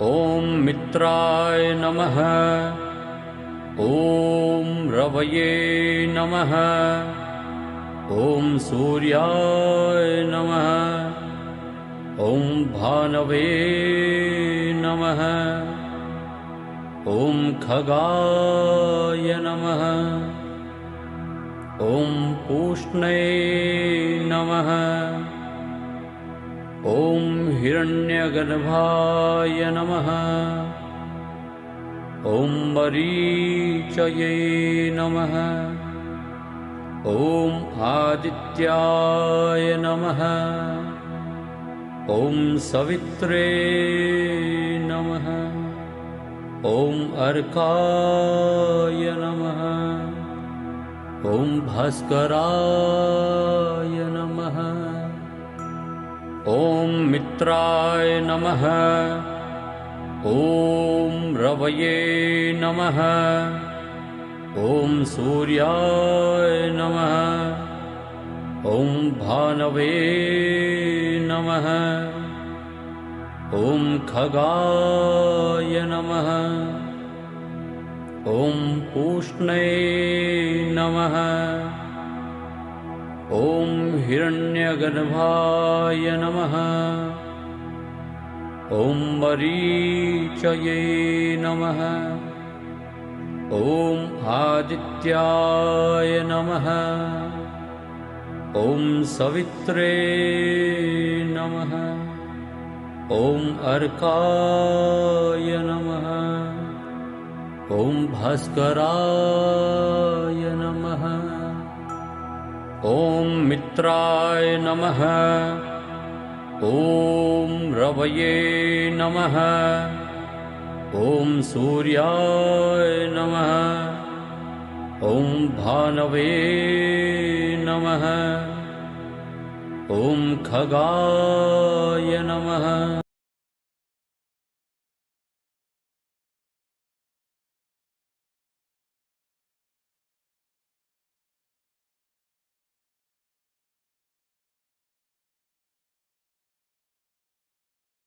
ॐ मित्राय नमः। ॐ रवये नमः। ॐ सूर्याय नमः। ॐ भानवे नमः। ॐ खगाय नमः। ॐ पूष्णे नमः। ॐ हिरण्यगर्भाय नमः। ॐ मरीचये नमः। ॐ आदित्याय नमः। ॐ सवित्रे नमः। ॐ अर्काय नमः। ॐ भास्कराय नमः। ॐ मित्राय नमः। ॐ रवये नमः। ॐ सूर्याय नमः। ॐ भानवे नमः। ॐ खगाय नमः। ॐ पूष्णे नमः। ॐ हिरण्यगर्भाय नमः। ॐ मरीचये नमः। ॐ आदित्याय नमः। ॐ सवित्रे नमः। ॐ अर्काय नमः। ॐ भास्कराय नमः। ॐ मित्राय नमः। ॐ रवये नमः। ॐ सूर्याय नमः। ॐ भानवे नमः। ॐ खगाय नमः।